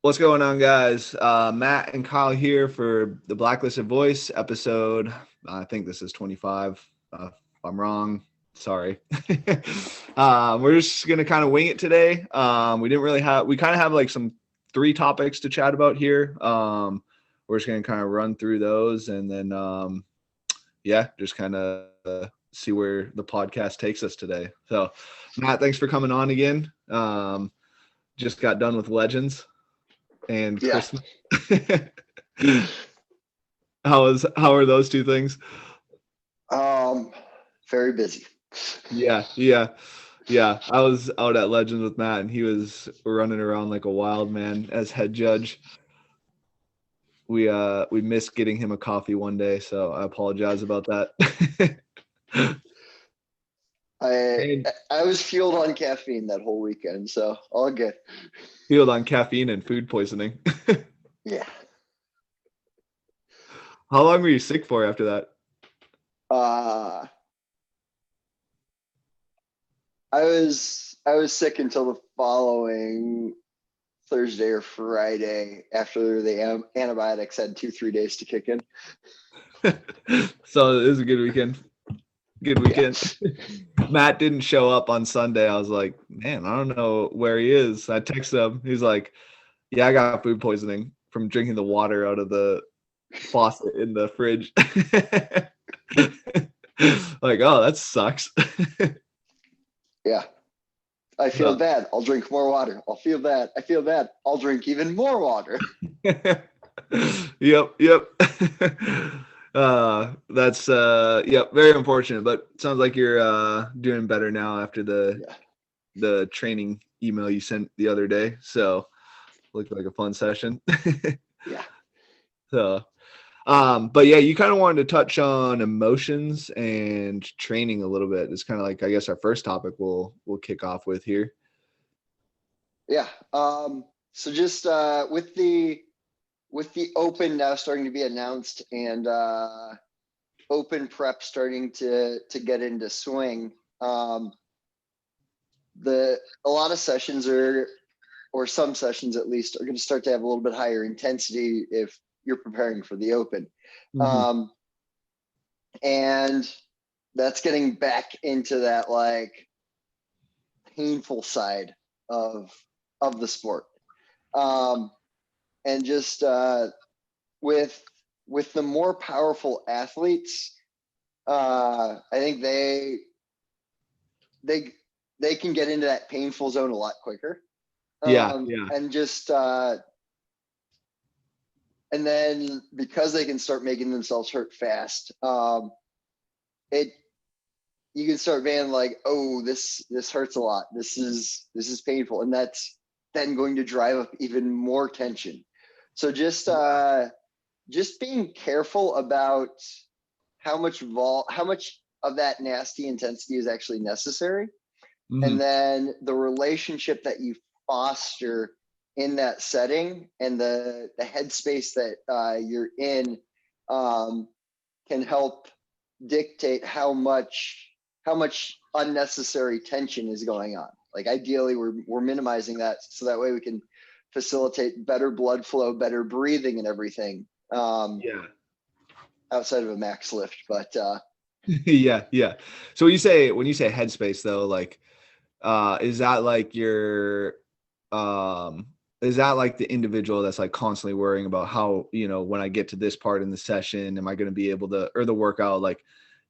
What's going on, guys? Matt and Kyle here for the Blacklisted Voice episode. I think this is 25. If I'm wrong, sorry. We're just going to kind of wing it today. We kind of have like some three topics to chat about here. We're just going to kind of run through those and then, just kind of see where the podcast takes us today. So, Matt, thanks for coming on again. Just got done with Legends and Christmas. How are those two things? Very busy. Yeah. I was out at Legends with Matt, and he was running around like a wild man as head judge. We missed getting him a coffee one day, so I apologize about that. I was fueled on caffeine that whole weekend, so all good. Fueled on caffeine and food poisoning. Yeah. How long were you sick for after that? I was sick until the following Thursday or Friday after the antibiotics had 2-3 days to kick in. So it was a good weekend. Yeah. Matt didn't show up on Sunday. I was like, man, I don't know where he is. I texted him. He's like, yeah, I got food poisoning from drinking the water out of the faucet in the fridge. Like, oh, that sucks. Yeah. I feel bad. I'll drink more water. I'll feel bad. I feel bad. I'll drink even more water. Yep. That's very unfortunate, but it sounds like you're doing better now after the training email you sent the other day. So looked like a fun session. Yeah. So but yeah, you kind of wanted to touch on emotions and training a little bit. It's kind of like, I guess, our first topic we'll kick off with here. Yeah. So just with the open now starting to be announced and open prep starting to get into swing, a lot of sessions or some sessions at least, are going to start to have a little bit higher intensity if you're preparing for the open. Mm-hmm. And that's getting back into that like painful side of the sport. And just with the more powerful athletes, I think they can get into that painful zone a lot quicker. And just and then because they can start making themselves hurt fast, you can start being like, oh, this hurts a lot. This is painful, and that's then going to drive up even more tension. So just being careful about how much of that nasty intensity is actually necessary. Mm-hmm. And then the relationship that you foster in that setting and the headspace that you're in can help dictate how much unnecessary tension is going on. Like ideally we're minimizing that so that way we can facilitate better blood flow, better breathing and everything. Outside of a max lift, but yeah. So when you say headspace though, like is that like is that like the individual that's like constantly worrying about how, when I get to this part in the session, am I going to be able to, or the workout, like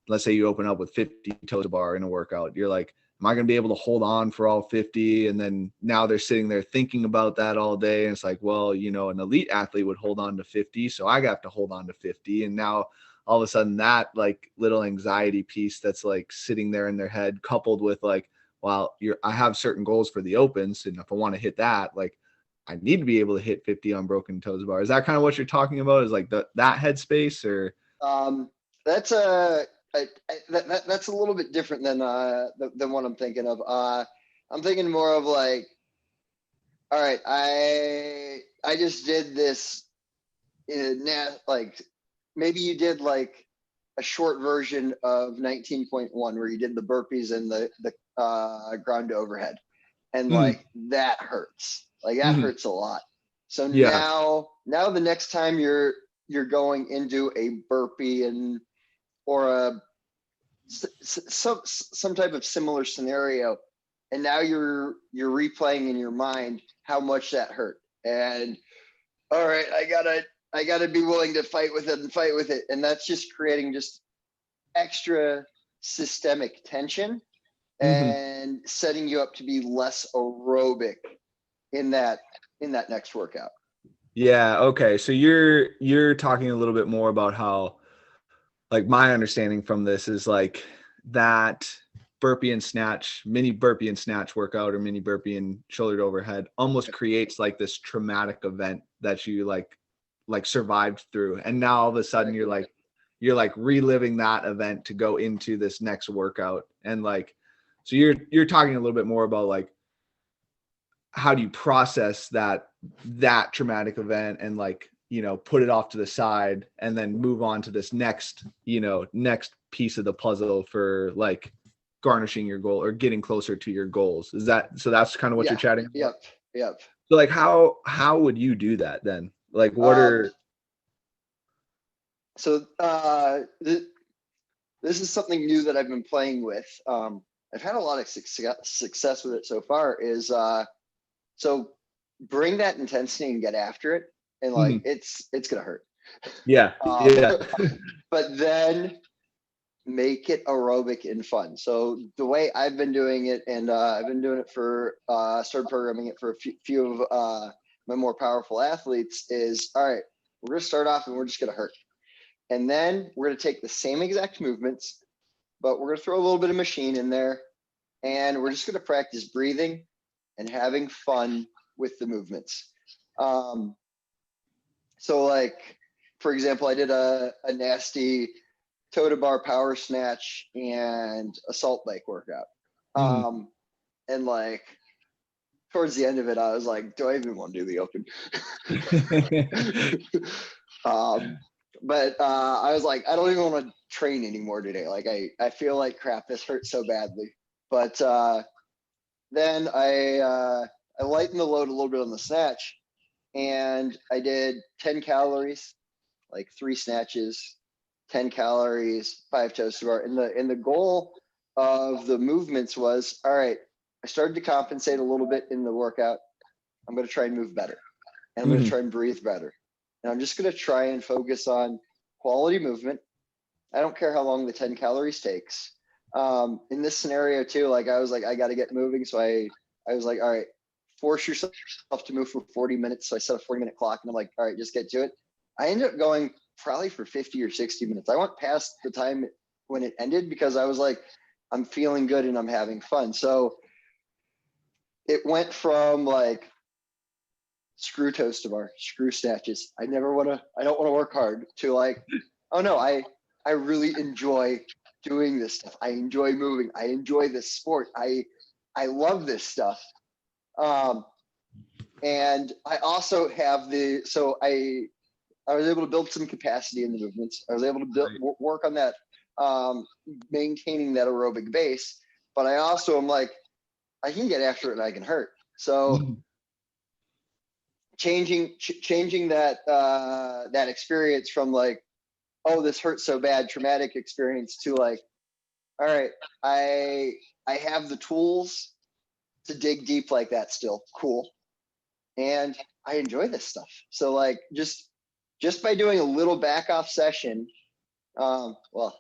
let's say you open up with 50 toes to bar in a workout, you're like, am I going to be able to hold on for all 50? And then now they're sitting there thinking about that all day. And it's like, well, an elite athlete would hold on to 50. So I got to hold on to 50. And now all of a sudden that like little anxiety piece that's like sitting there in their head coupled with like, well, I have certain goals for the opens. And if I want to hit that, like I need to be able to hit 50 on broken toes bar. Is that kind of what you're talking about? Is like that headspace or? That's that's a little bit different than what I'm thinking of. I'm thinking more of like, all right, I just did this like maybe you did like a short version of 19.1 where you did the burpees and the ground to overhead, and like that hurts. Like that hurts a lot. So Yeah. now the next time you're going into a burpee or some type of similar scenario, and now you're replaying in your mind how much that hurt, and all right, I gotta be willing to fight with it, and that's just creating just extra systemic tension Mm-hmm. and setting you up to be less aerobic in that next workout. Yeah. Okay. So you're talking a little bit more about how, like, my understanding from this is like that mini burpee and snatch workout, or mini burpee and shoulder to overhead, almost creates like this traumatic event that you like survived through, and now all of a sudden you're like reliving that event to go into this next workout. And like, so you're talking a little bit more about like, how do you process that traumatic event, and like, you know, put it off to the side and then move on to this next, you know, next piece of the puzzle for like garnishing your goal or getting closer to your goals. Is that, so that's kind of what you're Yeah. chatting about? Yep. So like, how would you do that then? Like, what Um, are so this is something new that I've been playing with. I've had a lot of success with it so far. Is so bring that intensity and get after it, and like Mhm. it's gonna hurt. Yeah, Um, yeah. but then make it aerobic and fun. So the way I've been doing it, and I've been doing it for started programming it for a few of my more powerful athletes, is all right. We're gonna start off and we're just gonna hurt, and then we're gonna take the same exact movements, but we're gonna throw a little bit of machine in there, and we're just gonna practice breathing and having fun with the movements. Um, so like, for example, I did a nasty toe to bar power snatch and assault bike workout. Mhm. And like towards the end of it, I was like, do I even want to do the open? um, but I was like, I don't even want to train anymore today. Like I feel like crap, this hurts so badly. But then I lightened the load a little bit on the snatch, and I did 10 calories, like 3 snatches, 10 calories, 5 toes to bar. And the goal of the movements was, all right, I started to compensate a little bit in the workout. I'm going to try and move better, and I'm going to Mhm. try and breathe better. And I'm just going to try and focus on quality movement. I don't care how long the 10 calories takes. In this scenario too, like I was like, I got to get moving. So I was like, all right, force yourself to move for 40 minutes. So I set a 40-minute clock, and I'm like, all right, just get to it. I ended up going probably for 50 or 60 minutes. I went past the time when it ended because I was like, I'm feeling good and I'm having fun. So it went from like screw toes to bar, screw snatches. I don't want to work hard, to like, oh no, I really enjoy doing this stuff. I enjoy moving. I enjoy this sport. I love this stuff. Um, and I also have so I was able to build some capacity in the movements. I was able to work on that, maintaining that aerobic base. But I also am like, I can get after it and I can hurt. So Mhm. changing that that experience from like, oh, this hurts so bad, traumatic experience, to like, all right, I I have the tools to dig deep like that still. Cool. And I enjoy this stuff. So like just by doing a little back off session, well,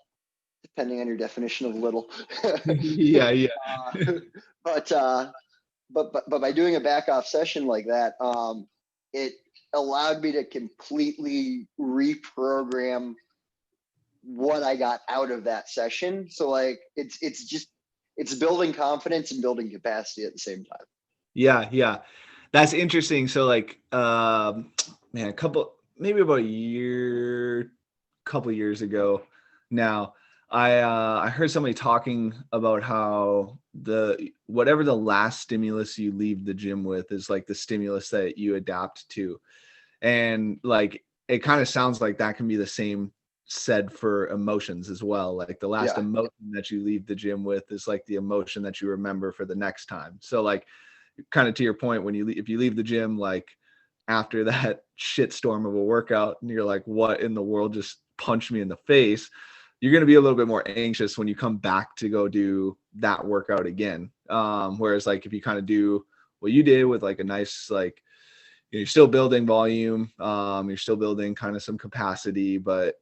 depending on your definition of little, Yeah, yeah. uh, but but by doing a back off session like that, it allowed me to completely reprogram what I got out of that session. So like it's just it's building confidence and building capacity at the same time. Yeah, yeah. That's interesting. So like, man, maybe about couple years ago now, I heard somebody talking about how whatever the last stimulus you leave the gym with is like the stimulus that you adapt to. And like, it kind of sounds like that can be the same said for emotions as well. Like the last Yeah. emotion that you leave the gym with is like the emotion that you remember for the next time. So like, kind of to your point, when if you leave the gym like after that shitstorm of a workout and you're like, what in the world just punched me in the face, you're going to be a little bit more anxious when you come back to go do that workout again. Whereas like if you kind of do what you did with like a nice, like, you're still building volume, you're still building kind of some capacity, but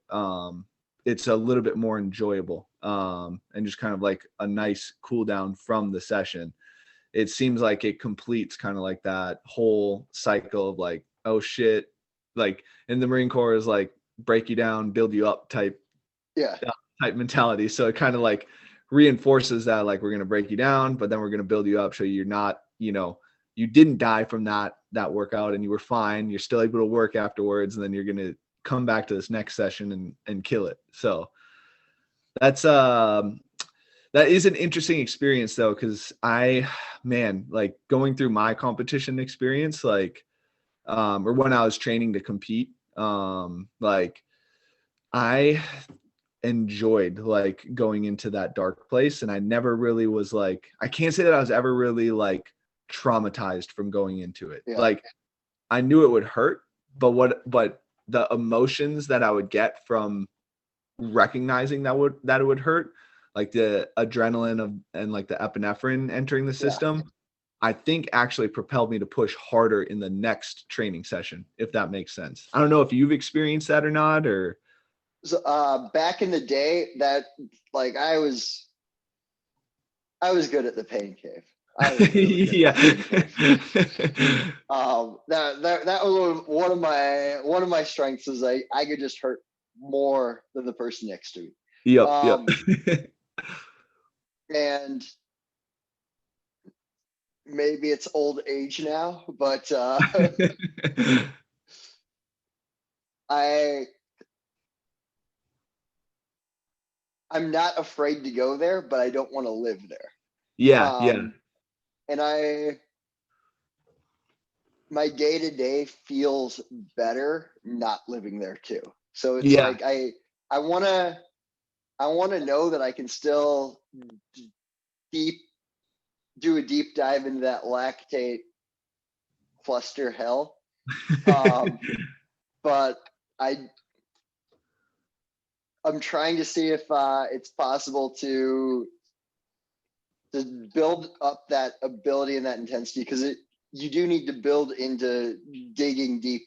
it's a little bit more enjoyable, and just kind of like a nice cool down from the session. It seems like it completes kind of like that whole cycle of like, oh shit, like in the Marine Corps is like break you down, build you up type mentality. So it kind of like reinforces that, like, we're going to break you down, but then we're going to build you up. So you're not, you didn't die from that workout and you were fine. You're still able to work afterwards. And then you're going to come back to this next session and kill it. So that's, that is an interesting experience though. Cause like going through my competition experience, like, or when I was training to compete, like I enjoyed like going into that dark place. And I never really was like, I can't say that I was ever really like traumatized from going into it. Yeah. Like I knew it would hurt, but the emotions that I would get from recognizing that it would hurt, like the adrenaline and like the epinephrine entering the system, I think actually propelled me to push harder in the next training session, if that makes sense. I don't know if you've experienced that or not, or. So, back in the day, that like I was good at the pain cave. Yeah. That was one of my strengths is I could just hurt more than the person next to me. Yep. And maybe it's old age now, but I'm not afraid to go there, but I don't want to live there. Yeah. And my day-to-day feels better not living there too. So it's like I want to know that I can still do a deep dive into that lactate cluster hell. But I'm trying to see if it's possible to build up that ability and that intensity, because you do need to build into digging deep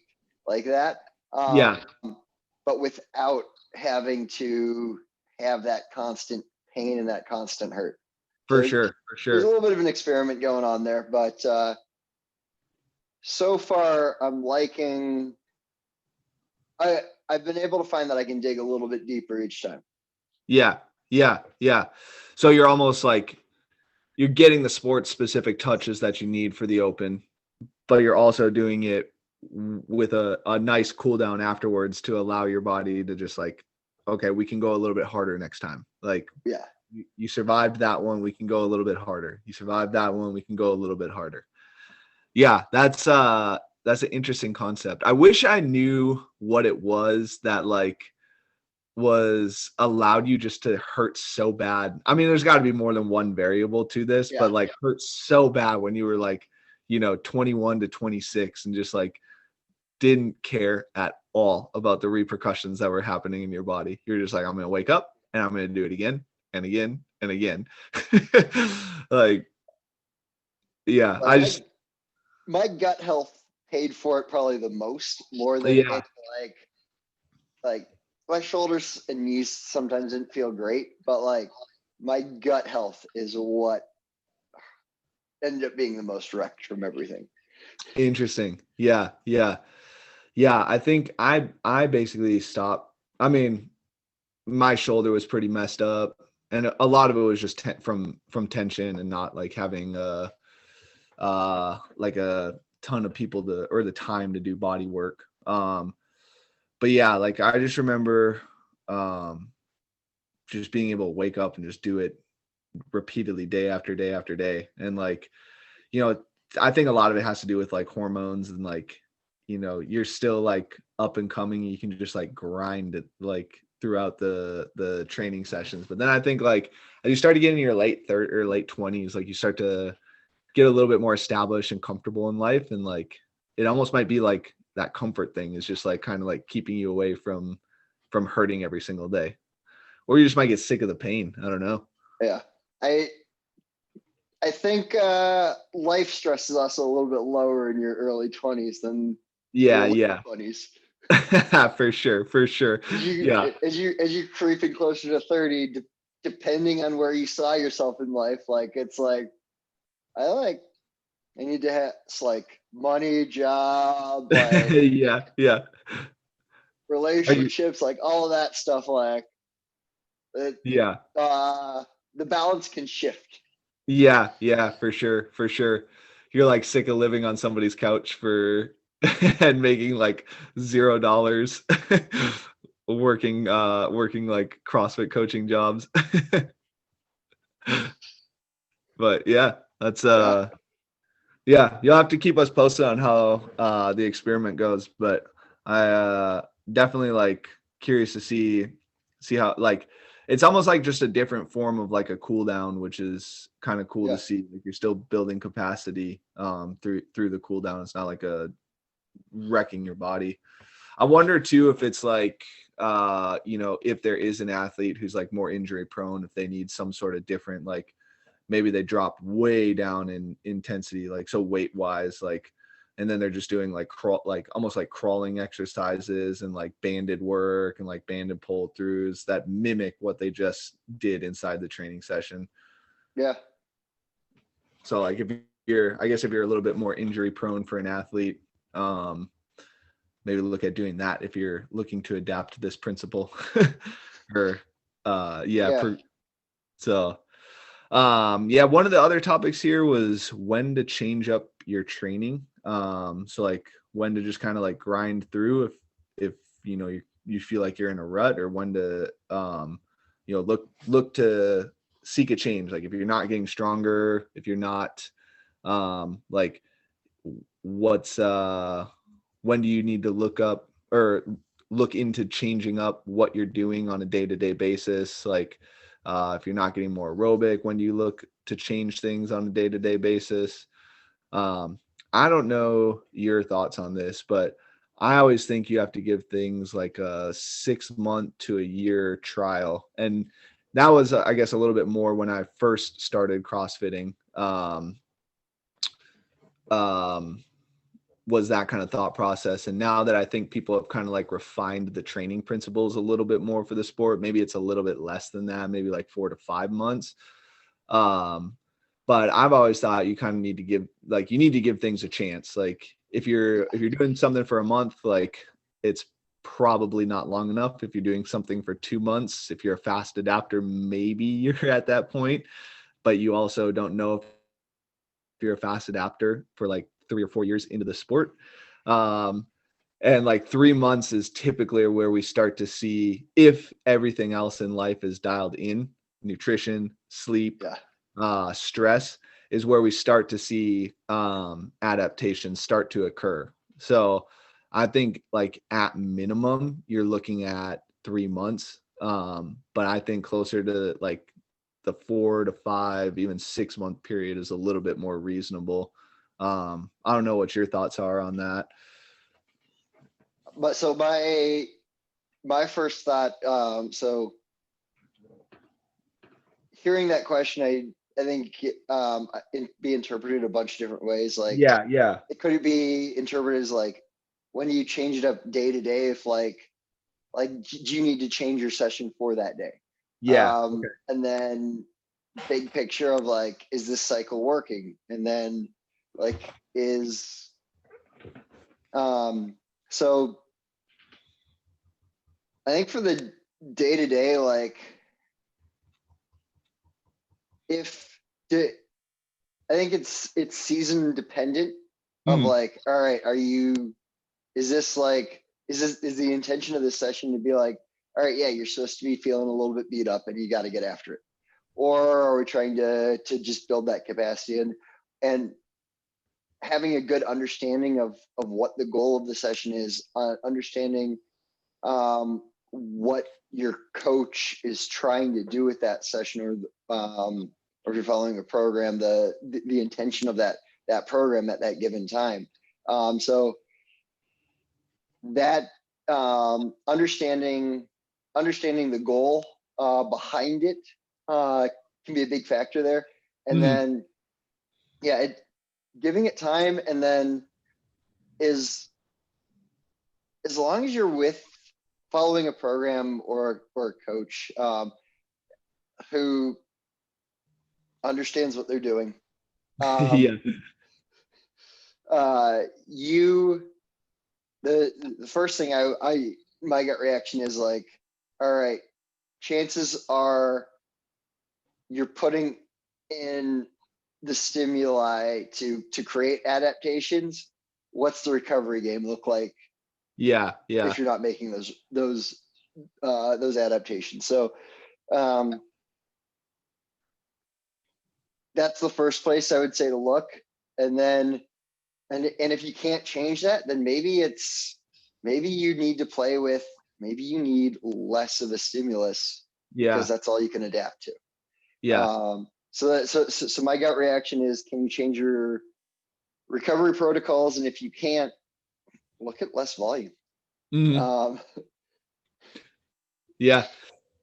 like that. But without having to have that constant pain and that constant hurt. For sure. There's a little bit of an experiment going on there, but so far I'm liking. I've been able to find that I can dig a little bit deeper each time. Yeah. So you're almost like you're getting the sports specific touches that you need for the open, but you're also doing it with a nice cool down afterwards to allow your body to just like, okay, we can go a little bit harder next time. Like, you survived that one, we can go a little bit harder. You survived that one, we can go a little bit harder. Yeah, that's an interesting concept. I wish I knew what it was that like was allowed you just to hurt so bad. I mean, there's got to be more than one variable to this, but like hurt so bad when you were like, 21 to 26 and just like didn't care at all about the repercussions that were happening in your body. You're just like, I'm going to wake up and I'm going to do it again and again and again. Like, yeah, like my gut health paid for it probably the most, more than like my shoulders and knees sometimes didn't feel great, but like my gut health is what ended up being the most wrecked from everything. Interesting. Yeah. I think I basically stopped. I mean, my shoulder was pretty messed up, and a lot of it was just from tension and not like having like a ton of people or the time to do body work. But yeah, like I just remember just being able to wake up and just do it repeatedly day after day after day. And like, I think a lot of it has to do with like hormones and like, you're still like up and coming. You can just like grind it like throughout the training sessions. But then I think like as you start to get in your late 30s or late 20s, like you start to get a little bit more established and comfortable in life. And like, it almost might be like that comfort thing is just like kind of like keeping you away from hurting every single day, or you just might get sick of the pain. I don't know. Yeah. I think life stress is also a little bit lower in your early 20s than your late Yeah. 20s. For sure. Yeah. As you creeping closer to 30, depending on where you saw yourself in life, like it's like I need to have it's like money, job, like Yeah. Are you? relationships, like all of that stuff. Like it, Yeah. the balance can shift. Yeah, for sure. You're like sick of living on somebody's couch for and making like $0 working like CrossFit coaching jobs. But yeah, that's Yeah. yeah, you'll have to keep us posted on how the experiment goes, but I definitely like curious to see how like it's almost like just a different form of like a cool down, which is kind of cool to Yeah. see. Like you're still building capacity through the cool down. It's not like a wrecking your body. I wonder too if it's like if there is an athlete who's like more injury prone, if they need some sort of different like maybe they dropped way down in intensity, like so weight wise, like, and then they're just doing like like almost like crawling exercises and like banded work and like banded pull throughs that mimic what they just did inside the training session. Yeah. So like if you're, I guess if you're a little bit more injury prone for an athlete, maybe look at doing that if you're looking to adapt this principle or Yeah. so yeah, one of the other topics here was when to change up your training. So like when to just kind of like grind through if you feel like you're in a rut, or when to look to seek a change. Like if you're not getting stronger, if you're not like what's when do you need to look up or look into changing up what you're doing on a day-to-day basis? Like if you're not getting more aerobic, when do you look to change things on a day-to-day basis? I don't know your thoughts on this, but I always think you have to give things like a 6-month to a year trial. And that was, I guess, a little bit more when I first started CrossFitting. Was that kind of thought process. And now that I think people have kind of like refined the training principles a little bit more for the sport, maybe it's a little bit less than that, maybe like 4 to 5 months. But I've always thought you kind of need to give things a chance. Like if you're doing something for a month, like it's probably not long enough. If you're doing something for 2 months, if you're a fast adapter, maybe you're at that point, but you also don't know if you're a fast adapter for like 3 or 4 years into the sport. And like 3 months is typically where we start to see if everything else in life is dialed in, nutrition, sleep, stress, is where we start to see adaptations start to occur. So I think like at minimum, you're looking at 3 months. But I think closer to like the 4 to 5, even 6-month period is a little bit more reasonable. I don't know what your thoughts are on that. But so my first thought, so hearing that question, I think it be interpreted a bunch of different ways. Like Yeah. it could be interpreted as like when you change it up day to day, if like do you need to change your session for that day? Yeah. Okay. And then big picture of like, is this cycle working? And then like so I think for the day to day, like I think it's season dependent of like, all right, is the intention of this session to be like, all right, yeah, you're supposed to be feeling a little bit beat up and you got to get after it? Or are we trying to just build that capacity and having a good understanding of what the goal of the session is, understanding what your coach is trying to do with that session, or if you're following a program, the intention of that program at that given time. So that understanding the goal behind it can be a big factor there. And then, giving it time, and then as long as you're following a program or a coach who understands what they're doing. The first thing my gut reaction is like, all right, chances are you're putting in the stimuli to create adaptations. What's the recovery game look like? Yeah. If you're not making those adaptations. So that's the first place I would say to look. And then, and if you can't change that, then maybe you need to play with, maybe you need less of a stimulus, because that's all you can adapt to. So my gut reaction is, can you change your recovery protocols? And if you can't, look at less volume.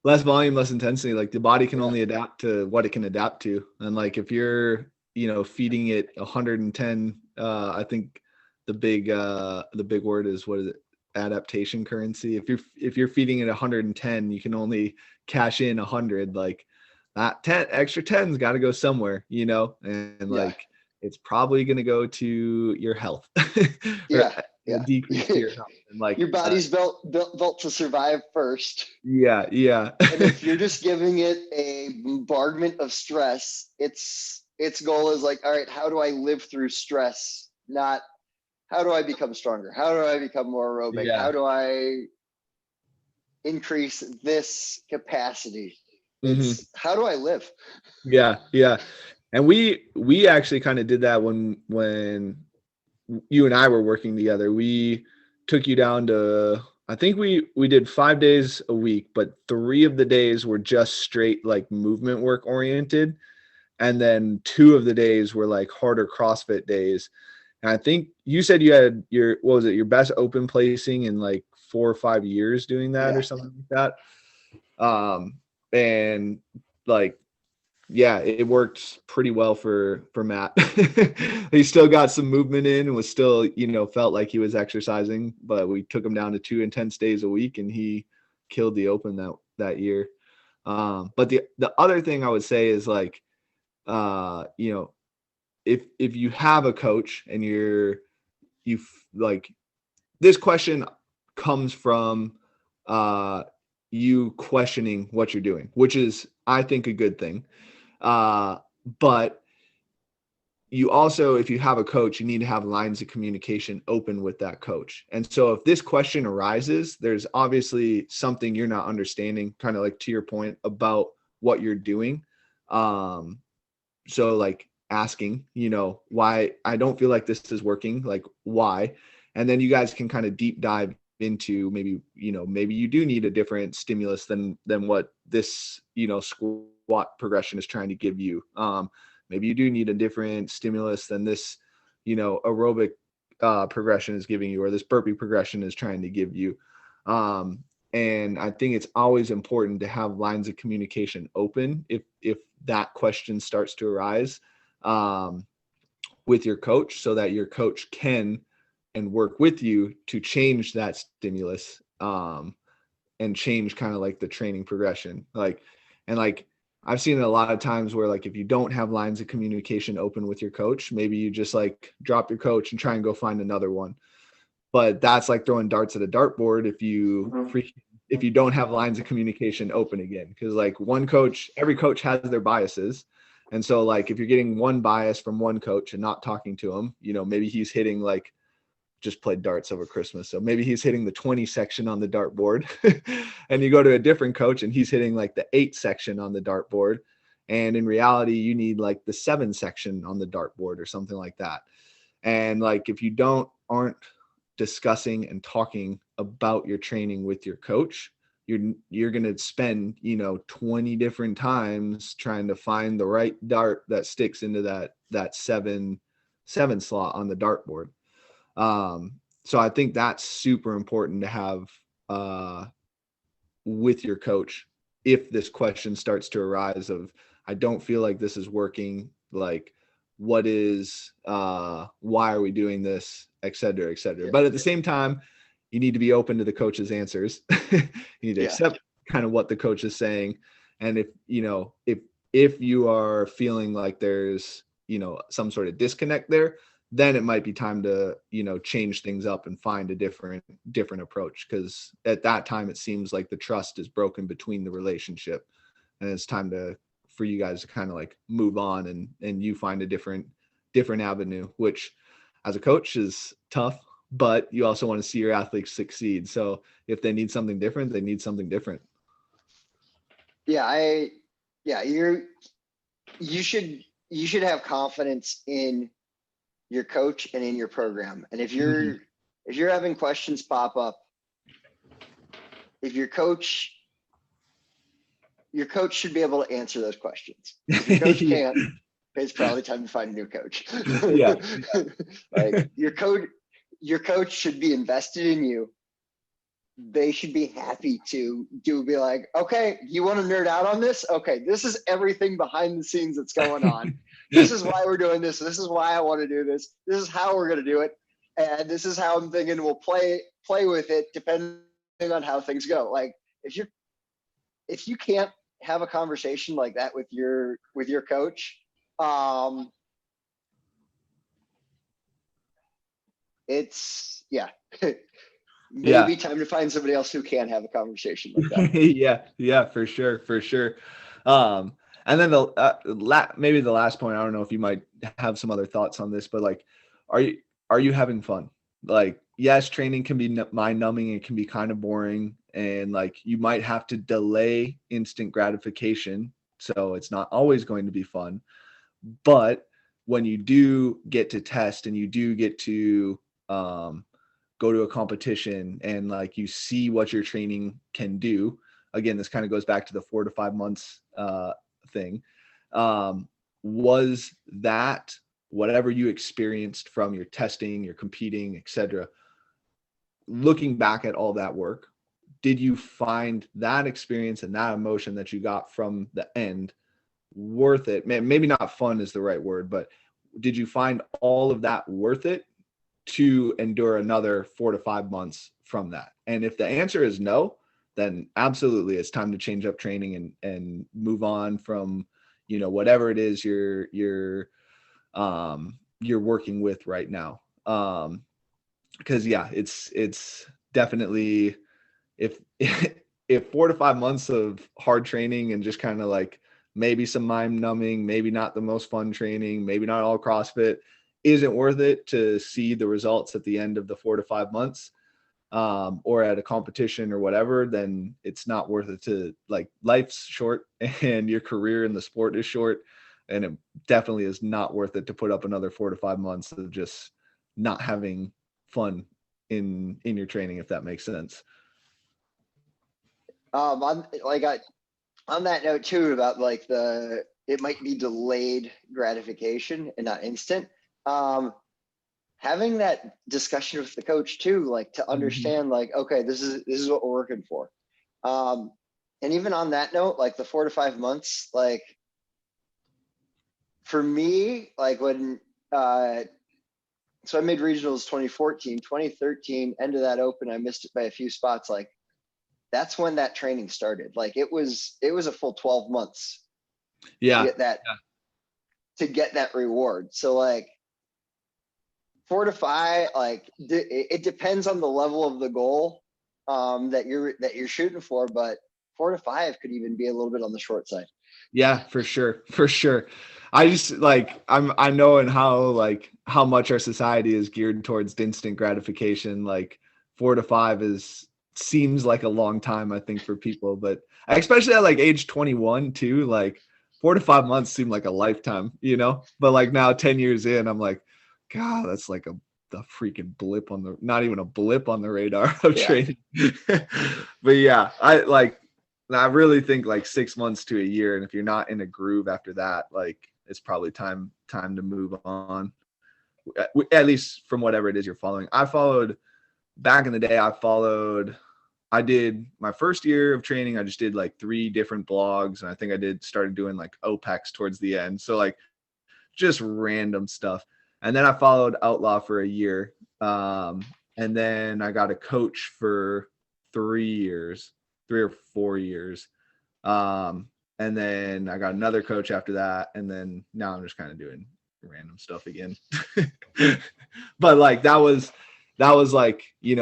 Less volume, less intensity. Like the body can only adapt to what it can adapt to. And like, if you're, feeding it 110, I think the big word is, what is it? Adaptation currency. If you're feeding it 110, you can only cash in 100. Like that extra 10's got to go somewhere, and like, it's probably going to go to your health. Decrease to your health. And like, your body's built to survive first. And if you're just giving it a bombardment of stress, its goal is like, all right, how do I live through stress? Not how do I become stronger? How do I become more aerobic? How do I increase this capacity? It's how do I live? And we actually kind of did that when you and I were working together. We took you down to, I think we did 5 days a week, but 3 of the days were just straight like movement work oriented. And then 2 of the days were like harder CrossFit days. And I think you said you had your best open placing in like 4 or 5 years doing that or something like that. And like, it worked pretty well for Matt. He still got some movement in and was still, felt like he was exercising, but we took him down to 2 intense days a week and he killed the open that year. But the other thing I would say is like, if you have a coach and you like, this question comes from you questioning what you're doing, which is, I think, a good thing. But you also, if you have a coach, you need to have lines of communication open with that coach. And so if this question arises, there's obviously something you're not understanding, kind of like to your point about what you're doing. So like asking, why I don't feel like this is working, like why, and then you guys can kind of deep dive into maybe you do need a different stimulus than what this, squat progression is trying to give you. Maybe you do need a different stimulus than this, aerobic progression is giving you, or this burpee progression is trying to give you. And I think it's always important to have lines of communication open if that question starts to arise with your coach, so that your coach can and work with you to change that stimulus and change kind of like the training progression. I've seen it a lot of times where like, if you don't have lines of communication open with your coach, maybe you just like drop your coach and try and go find another one. But that's like throwing darts at a dartboard if you don't have lines of communication open again. Because like every coach has their biases. And so like, if you're getting one bias from one coach and not talking to him, maybe he's hitting like, just played darts over Christmas, so maybe he's hitting the 20 section on the dartboard and you go to a different coach and he's hitting like the 8 section on the dartboard, and in reality you need like the 7 section on the dartboard or something like that. And like, if you aren't discussing and talking about your training with your coach, you're going to spend 20 different times trying to find the right dart that sticks into that 7 slot on the dartboard. So I think that's super important to have with your coach if this question starts to arise of, I don't feel like this is working, like what is why are we doing this, et cetera, et cetera. But at the same time, you need to be open to the coach's answers. You need to accept kind of what the coach is saying. And if you are feeling like there's some sort of disconnect there, then it might be time to change things up and find a different approach, because at that time it seems like the trust is broken between the relationship, and it's time for you guys to kind of like move on and you find a different avenue, which as a coach is tough, but you also want to see your athletes succeed. So if they need something different, they need something different. You should have confidence in your coach and in your program. And if you're having questions pop up, if your coach should be able to answer those questions. If your coach can't, it's probably time to find a new coach. Yeah. Like your coach should be invested in you. They should be happy to be like, okay, you want to nerd out on this? Okay, this is everything behind the scenes that's going on. This is why we're doing this. This is why I want to do this. This is how we're going to do it. And this is how I'm thinking we'll play with it depending on how things go. Like if you can't have a conversation like that with your coach, it's maybe time to find somebody else who can have a conversation like that. Yeah, for sure. And then maybe the last point, I don't know if you might have some other thoughts on this, but like, are you having fun? Like, yes, training can be mind numbing. It can be kind of boring, and like you might have to delay instant gratification. So it's not always going to be fun, but when you do get to test and you do get to go to a competition and like you see what your training can do, again, this kind of goes back to the 4 to 5 months thing. Was that whatever you experienced from your testing, your competing, etc., looking back at all that work, did you find that experience and that emotion that you got from the end worth it? Maybe not fun is the right word, but did you find all of that worth it to endure another 4 to 5 months from that? And if the answer is no, then absolutely it's time to change up training and move on from whatever it is you're working with right now. Because it's definitely, if 4 to 5 months of hard training and just kind of like maybe some mind numbing, maybe not the most fun training, maybe not all CrossFit, isn't worth it to see the results at the end of the 4 to 5 months, or at a competition or whatever, then it's not worth it. To like, life's short and your career in the sport is short, and it definitely is not worth it to put up another 4 to 5 months of just not having fun in your training, if that makes sense. On that note too, about like it might be delayed gratification and not instant. Having that discussion with the coach too, like to understand, like, okay, this is what we're working for. And even on that note, like the 4 to 5 months, like for me, like when, so I made regionals 2014, 2013, end of that open, I missed it by a few spots. Like that's when that training started. Like it was a full 12 months to get that reward. So like 4 to 5, like it depends on the level of the goal that you're shooting for, but 4 to 5 could even be a little bit on the short side. Yeah, for sure. I just like, I know in how much our society is geared towards instant gratification. Like 4 to 5 seems like a long time, I think, for people, but especially at like age 21 too, like 4 to 5 months seem like a lifetime, but like now 10 years in, I'm like, God, that's like the freaking blip not even a blip on the radar of training. But yeah, I really think like 6 months to a year. And if you're not in a groove after that, like it's probably time to move on. at least from whatever it is you're following. I followed back in the day. I did my first year of training. I just did like 3 different blogs, and I think started doing like OPEX towards the end. So like just random stuff. And then I followed Outlaw for a year. And then I got a coach for 3 or 4 years. And then I got another coach after that. And then now I'm just kind of doing random stuff again. But like, that was like, it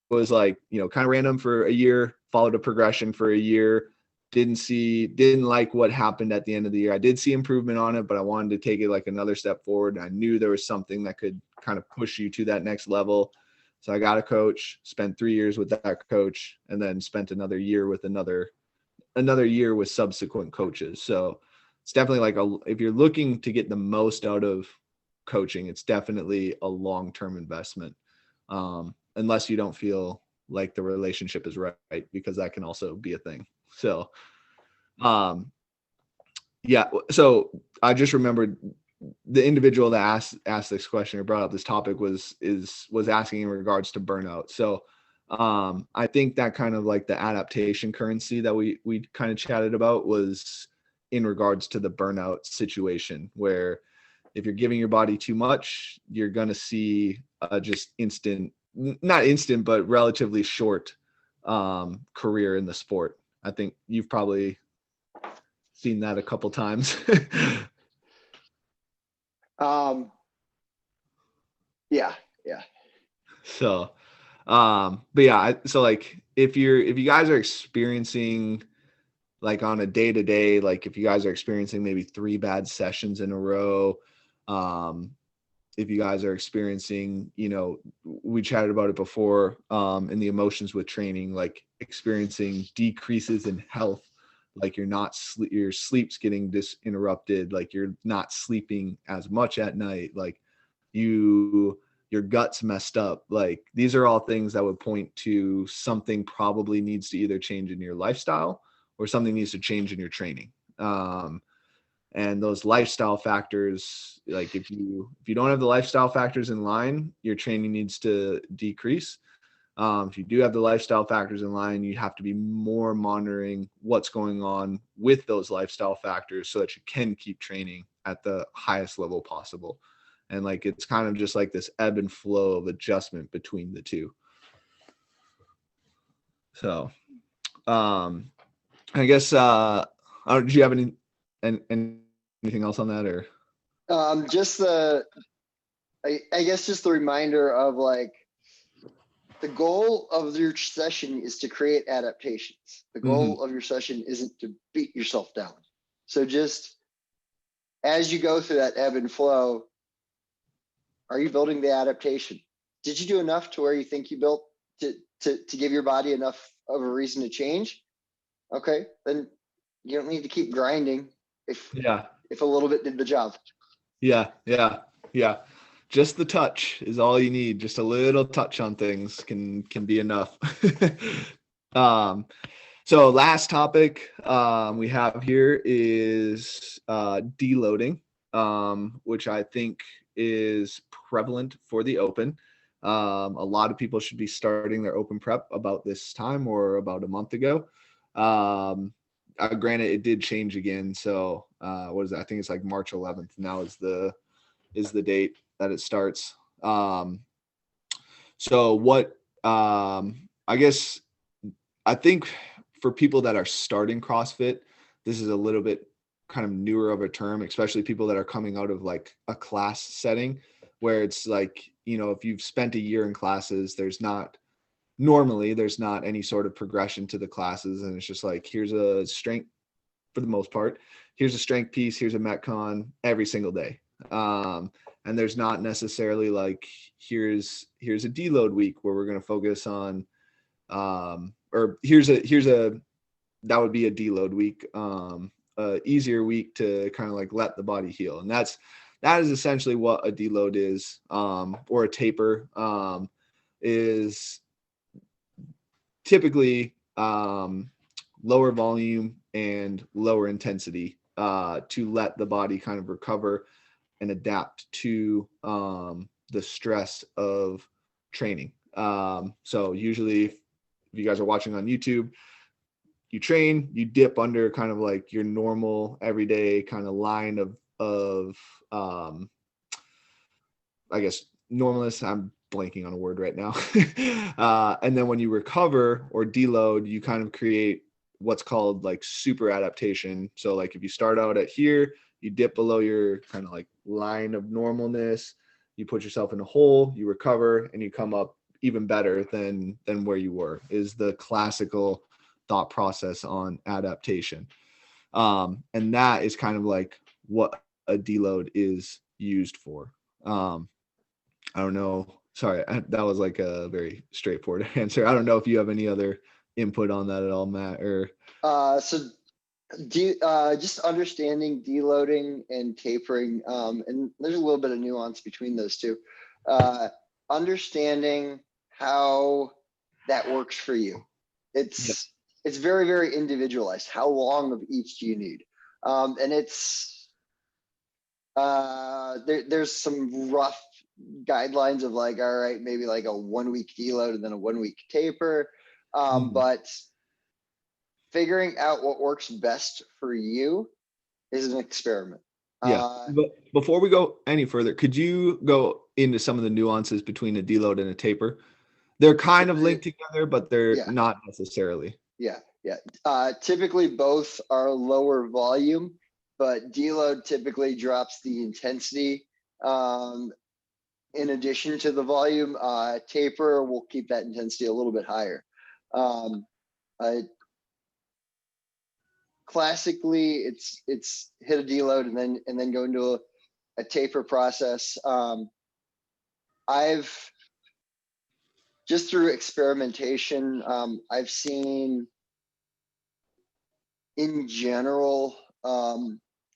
was like, kind of random for a year, followed a progression for a year. Didn't like what happened at the end of the year. I did see improvement on it, but I wanted to take it like another step forward. I knew there was something that could kind of push you to that next level. So I got a coach, spent 3 years with that coach, and then spent another year with another year with subsequent coaches. So it's definitely like if you're looking to get the most out of coaching, it's definitely a long-term investment. Unless you don't feel like the relationship is right, because that can also be a thing. So, yeah. So I just remembered the individual that asked this question or brought up this topic was asking in regards to burnout. So, I think that kind of like the adaptation currency that we kind of chatted about was in regards to the burnout situation, where if you're giving your body too much, you're going to see just not instant, but relatively short career in the sport. I think you've probably seen that a couple times. Yeah. So, but yeah, so like if you guys are experiencing like on a day to day, like if you guys are experiencing maybe 3 bad sessions in a row, if you guys are experiencing, we chatted about it before, in the emotions with training, like experiencing decreases in health, like your sleep's getting interrupted, like you're not sleeping as much at night, like your gut's messed up. Like these are all things that would point to something probably needs to either change in your lifestyle or something needs to change in your training. And those lifestyle factors, like if you don't have the lifestyle factors in line, your training needs to decrease. If you do have the lifestyle factors in line, you have to be more monitoring what's going on with those lifestyle factors so that you can keep training at the highest level possible. And like, it's kind of just like this ebb and flow of adjustment between the two. So, I guess, do you have anything else on that, or? Just I guess just the reminder of like, the goal of your session is to create adaptations. The goal of your session isn't to beat yourself down. So just as you go through that ebb and flow, are you building the adaptation? Did you do enough to where you think you built to give your body enough of a reason to change? Okay, then you don't need to keep grinding if a little bit did the job. Yeah. Just the touch is all you need. Just a little touch on things can be enough. So last topic we have here is deloading, which I think is prevalent for the open. A lot of people should be starting their open prep about this time or about a month ago. Granted, it did change again. So what is it? I think it's like March 11th now is the date that it starts. So what, I guess, I think for people that are starting CrossFit, this is a little bit kind of newer of a term, especially people that are coming out of like a class setting where it's like, if you've spent a year in classes, there's not any sort of progression to the classes. And it's just like, here's a strength for the most part. Here's a strength piece. Here's a Metcon every single day. And there's not necessarily like, here's a deload week where we're going to focus on, or that would be a deload week, easier week to kind of like let the body heal. And that is essentially what a deload is, or a taper, is typically, lower volume and lower intensity, to let the body kind of recover and adapt to the stress of training. So usually if you guys are watching on YouTube, you train, you dip under kind of like your normal everyday kind of line of I guess normalness. I'm blanking on a word right now. And then when you recover or deload, you kind of create what's called like super adaptation. So like if you start out at here, you dip below your kind of like line of normalness, you put yourself in a hole, you recover, and you come up even better than where you were, is the classical thought process on adaptation. And that is kind of like what a deload is used for. I don't know. Sorry, that was like a very straightforward answer. I don't know if you have any other input on that at all, Matt, or So just understanding deloading and tapering, and there's a little bit of nuance between those two. Understanding how that works for you. It's very, very individualized. How long of each do you need? And it's there's some rough guidelines of like, all right, maybe like a 1 week deload and then a 1 week taper. But figuring out what works best for you is an experiment. But before we go any further, could you go into some of the nuances between a deload and a taper? They're kind of linked together, but they're not necessarily. Yeah. Typically both are lower volume, but deload typically drops the intensity in addition to the volume. Taper will keep that intensity a little bit higher. Classically, it's hit a deload and then go into a taper process. I've just through experimentation, I've seen in general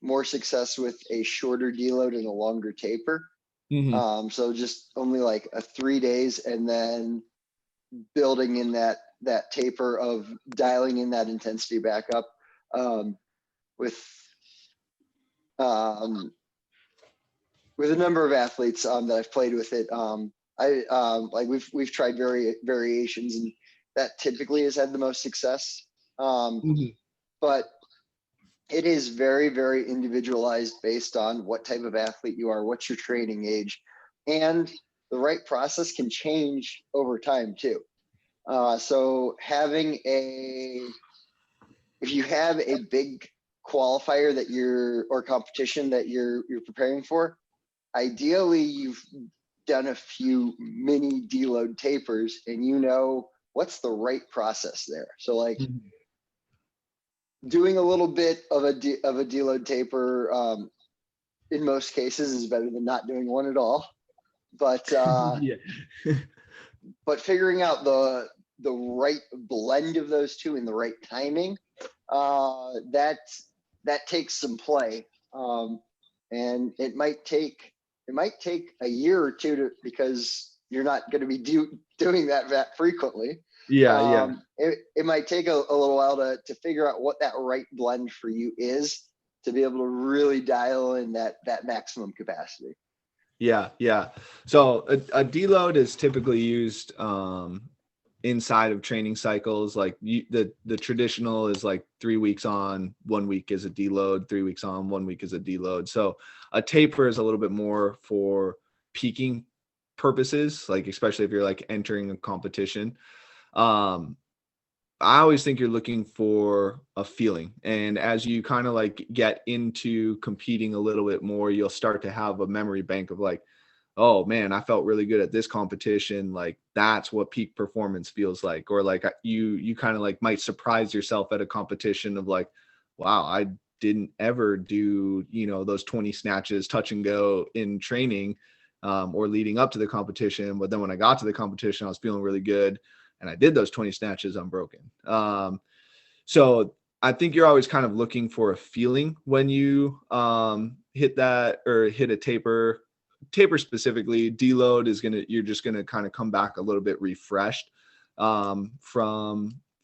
more success with a shorter deload and a longer taper. So just only like a 3 days, and then building in that taper of dialing in that intensity back up. With a number of athletes that I've played with it, like we've tried variations, and that typically has had the most success. But it is very, very individualized based on what type of athlete you are, what's your training age, and the right process can change over time too. So if you have a big qualifier or competition that you're preparing for, ideally you've done a few mini deload tapers and you know what's the right process there. So like doing a little bit of a deload taper in most cases is better than not doing one at all. But but figuring out the right blend of those two in the right timing, that takes some play, and it might take a year or two because you're not going to be doing that frequently. It might take a little while to figure out what that right blend for you is, to be able to really dial in that maximum capacity. So a deload is typically used inside of training cycles. Like the traditional is like 3 weeks on, 1 week is a deload, 3 weeks on, 1 week is a deload. So a taper is a little bit more for peaking purposes, like especially if you're like entering a competition. I always think you're looking for a feeling. And as you kind of like get into competing a little bit more, you'll start to have a memory bank of like, oh man, I felt really good at this competition. Like that's what peak performance feels like. Or like you kind of like might surprise yourself at a competition of like, wow, I didn't ever do, those 20 snatches touch and go in training or leading up to the competition. But then when I got to the competition, I was feeling really good. And I did those 20 snatches unbroken. So I think you're always kind of looking for a feeling when you hit that or hit a taper specifically. Deload is you're just gonna kind of come back a little bit refreshed from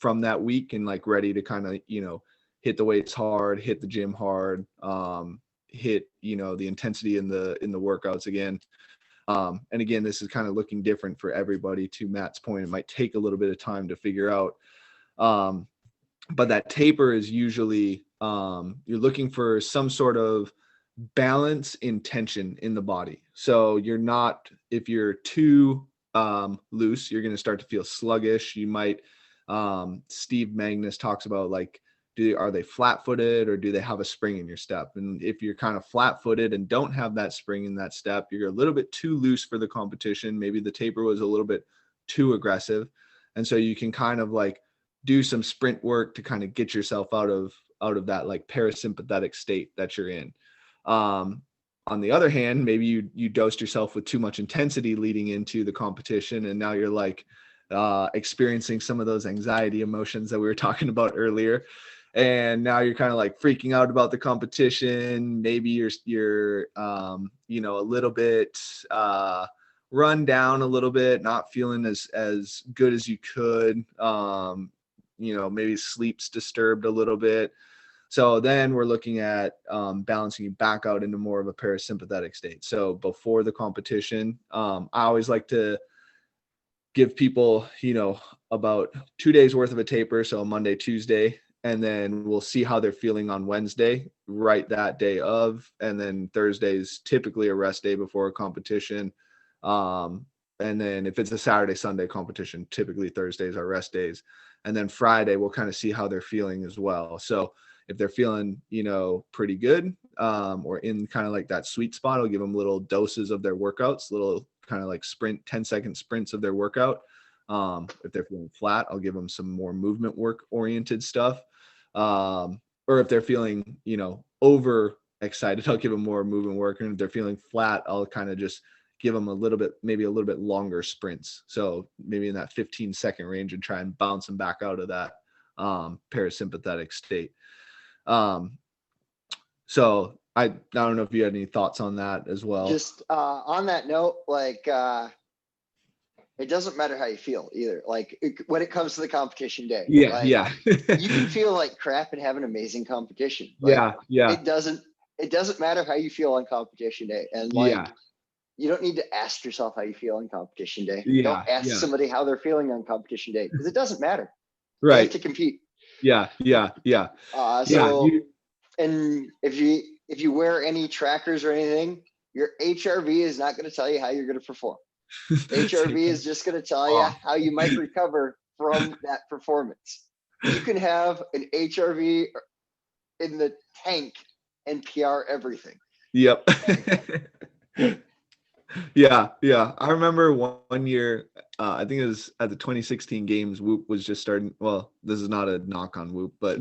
that week and like ready to kind of hit the weights hard, hit the gym hard, hit, the intensity in the workouts again. And again, this is kind of looking different for everybody. To Matt's point, it might take a little bit of time to figure out. But that taper is usually, you're looking for some sort of balance in tension in the body. So you're not, if you're too loose, you're going to start to feel sluggish. You might, Steve Magnus talks about like, are they flat-footed or do they have a spring in your step? And if you're kind of flat-footed and don't have that spring in that step, you're a little bit too loose for the competition. Maybe the taper was a little bit too aggressive. And so you can kind of like do some sprint work to kind of get yourself out of that like parasympathetic state that you're in. On the other hand, maybe you dosed yourself with too much intensity leading into the competition, and now you're like experiencing some of those anxiety emotions that we were talking about earlier. And now you're kind of like freaking out about the competition. Maybe you're a little bit run down a little bit, not feeling as good as you could. Maybe sleep's disturbed a little bit. So then we're looking at balancing you back out into more of a parasympathetic state. So before the competition, I always like to give people, about 2 days worth of a taper. So Monday, Tuesday, and then we'll see how they're feeling on Wednesday, right that day of. And then Thursday's typically a rest day before a competition. And then if it's a Saturday, Sunday competition, typically Thursdays are rest days. And then Friday, we'll kind of see how they're feeling as well. So if they're feeling, pretty good, or in kind of like that sweet spot, I'll give them little doses of their workouts, little kind of like 10-second sprints of their workout. If they're feeling flat, I'll give them some more movement work oriented stuff. Or if they're feeling, over excited, I'll give them more movement work. And if they're feeling flat, I'll kind of just give them maybe a little bit longer sprints. So maybe in that 15-second range, and try and bounce them back out of that parasympathetic state. So I don't know if you had any thoughts on that as well. Just on that note, like it doesn't matter how you feel either. Like when it comes to the competition day, yeah, yeah. You can feel like crap and have an amazing competition. Like, yeah. It doesn't matter how you feel on competition day, and like you don't need to ask yourself how you feel on competition day. Don't ask somebody how they're feeling on competition day, because it doesn't matter. Right. You have to compete. Yeah. And if you wear any trackers or anything, your HRV is not going to tell you how you're going to perform. HRV is just going to tell you how you might recover from that performance. You can have an HRV in the tank and PR everything. Yep. Yeah. I remember one year, I think it was at the 2016 games, Whoop was just starting. Well, this is not a knock on Whoop, but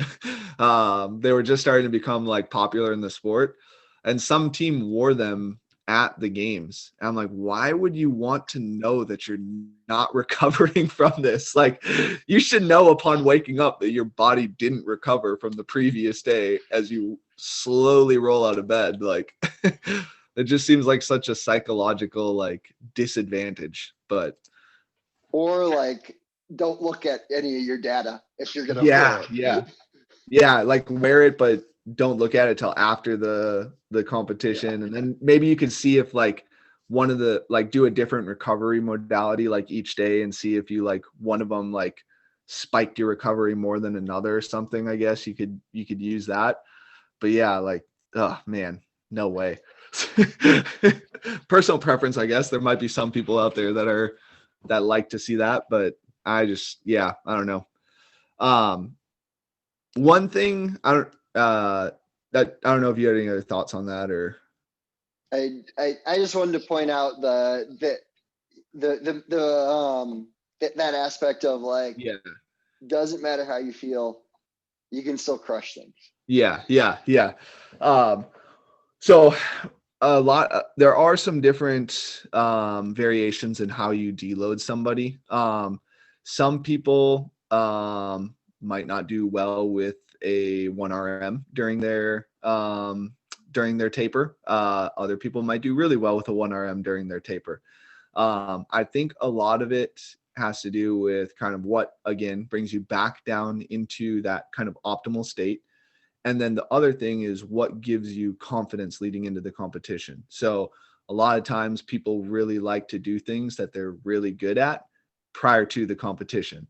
they were just starting to become like popular in the sport, and some team wore them at the games. And I'm like, why would you want to know that you're not recovering from this? Like, you should know upon waking up that your body didn't recover from the previous day as you slowly roll out of bed. Like, it just seems like such a psychological like disadvantage. But or like, don't look at any of your data if you're gonna wear it. Yeah, like wear it, but don't look at it till after the competition. And then maybe you can see if like one of the, like, do a different recovery modality like each day, and see if you like one of them like spiked your recovery more than another or something. I guess you could use that. But yeah, like, oh man, no way. Personal preference, I guess. There might be some people out there that like to see that, but I don't know. One thing I don't know if you had any other thoughts on that, or I just wanted to point out that aspect of like, doesn't matter how you feel, you can still crush things. Yeah. So there are some different variations in how you deload somebody. Some people might not do well with a 1 RM during their taper. Other people might do really well with a 1 RM during their taper. I think a lot of it has to do with kind of what, again, brings you back down into that kind of optimal state. And then the other thing is what gives you confidence leading into the competition. So a lot of times people really like to do things that they're really good at prior to the competition.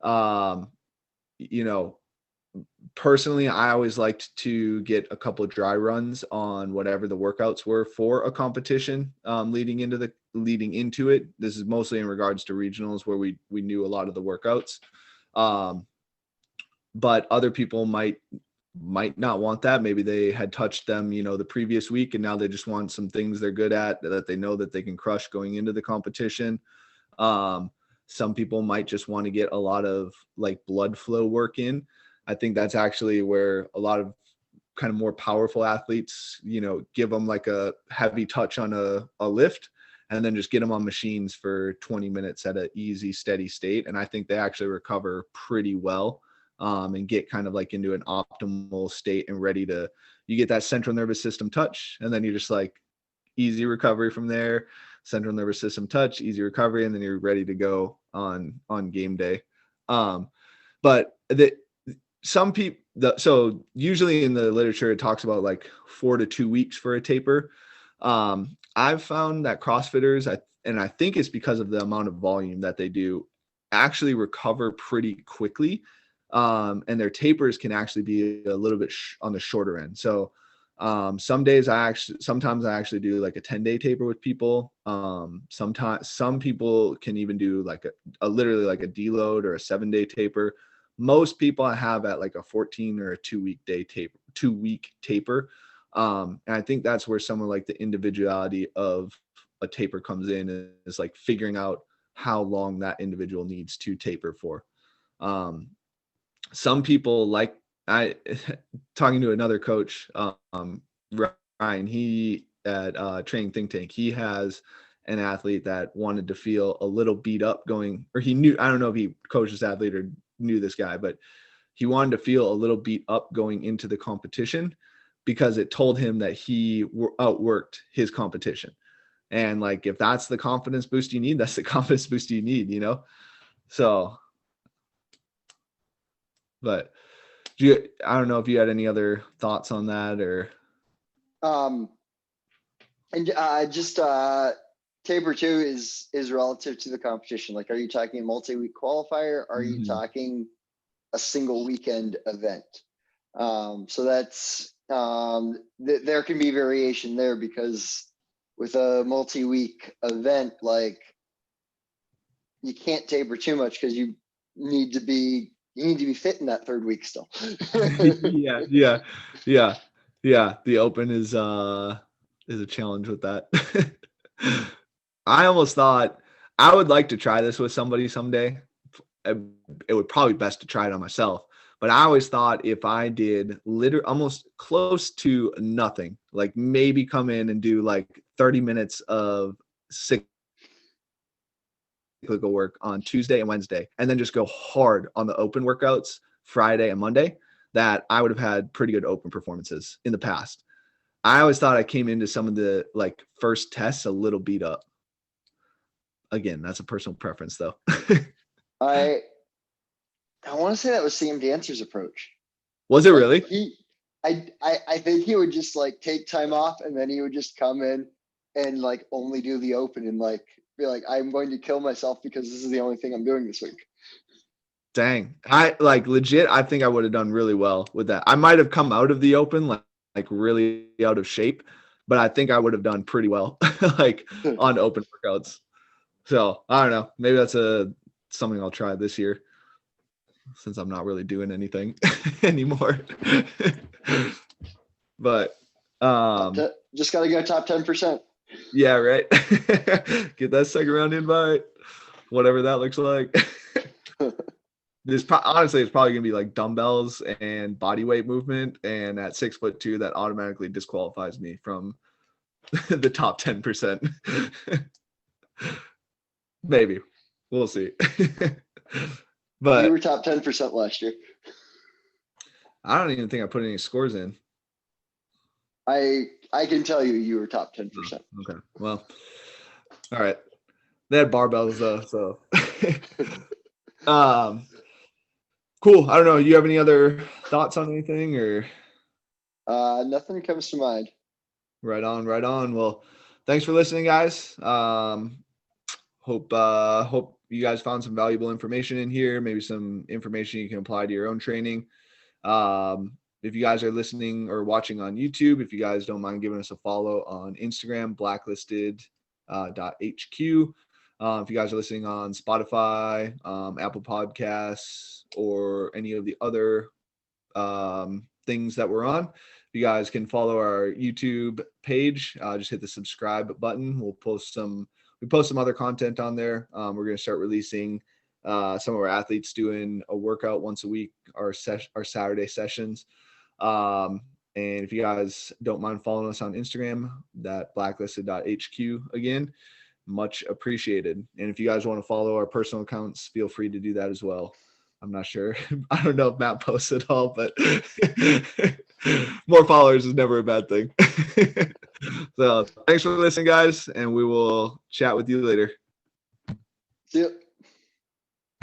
You know, personally, I always liked to get a couple of dry runs on whatever the workouts were for a competition, leading into it. This is mostly in regards to regionals where we knew a lot of the workouts. But other people might not want that. Maybe they had touched them, the previous week, and now they just want some things they're good at that they know that they can crush going into the competition. Some people might just want to get a lot of like blood flow work in. I think that's actually where a lot of kind of more powerful athletes, give them like a heavy touch on a lift and then just get them on machines for 20 minutes at an easy, steady state. And I think they actually recover pretty well, and get kind of like into an optimal state and ready to, you get that central nervous system touch, and then you're just like easy recovery from there, central nervous system touch, easy recovery, and then you're ready to go on game day. But some people, so usually in the literature, it talks about like 4 to 2 weeks for a taper. I've found that CrossFitters, and I think it's because of the amount of volume that they do, actually recover pretty quickly. And their tapers can actually be a little bit on the shorter end. So sometimes I actually do like a 10-day taper with people. Sometimes some people can even do like a literally like a deload or a 7-day taper. Most people I have at like a 14 or a 2-week taper. And I think that's where some of like the individuality of a taper comes in, is like figuring out how long that individual needs to taper for. Some people like, talking to another coach, Ryan, he at Training Think Tank, he has an athlete that wanted to feel a little beat up going, or he knew, I don't know if he coached this athlete or knew this guy, but he wanted to feel a little beat up going into the competition because it told him that he outworked his competition. And like, if that's the confidence boost you need, that's the confidence boost you need, So, but I don't know if you had any other thoughts on that or. Just taper 2 is relative to the competition. Like, are you talking a multi-week qualifier? Are you talking a single weekend event? So that's there can be variation there, because with a multi-week event, like, you can't taper too much because you need to be fit in that 3rd week still. Yeah. The open is a challenge with that. I almost thought I would like to try this with somebody someday. It would probably be best to try it on myself. But I always thought if I did almost close to nothing, like maybe come in and do like 30 minutes of cyclical work on Tuesday and Wednesday, and then just go hard on the open workouts Friday and Monday, that I would have had pretty good open performances in the past. I always thought I came into some of the like first tests a little beat up. Again, that's a personal preference though. I want to say that was Sam Dancer's approach. Was it really? I think he would just like take time off, and then he would just come in and like only do the open and like be like, I'm going to kill myself because this is the only thing I'm doing this week. Dang. I like legit, I think I would have done really well with that. I might have come out of the open like really out of shape, but I think I would have done pretty well like on open workouts. So I don't know. Maybe that's something I'll try this year, since I'm not really doing anything anymore. But just gotta go top 10%. Yeah, right. Get that second round invite, whatever that looks like. Honestly, it's probably gonna be like dumbbells and body weight movement, and at 6'2", that automatically disqualifies me from the top 10%. Maybe we'll see. But you were top 10% last year. I don't even think I put any scores in. I can tell you were top 10%. Okay. Well, all right. They had barbells though, so cool. I don't know. You have any other thoughts on anything or? Nothing comes to mind. Right on, right on. Well, thanks for listening, guys. Hope you guys found some valuable information in here, maybe some information you can apply to your own training. If you guys are listening or watching on YouTube, if you guys don't mind giving us a follow on Instagram, blacklisted .hq. If you guys are listening on Spotify, Apple Podcasts, or any of the other things that we're on, you guys can follow our YouTube page. Just hit the subscribe button. We post some other content on there. We're going to start releasing some of our athletes doing a workout once a week, our Saturday sessions. And if you guys don't mind following us on Instagram, that blacklisted.hq again, much appreciated. And if you guys want to follow our personal accounts, feel free to do that as well. I'm not sure. I don't know if Matt posts it all, but more followers is never a bad thing. So thanks for listening, guys, and we will chat with you later. See you.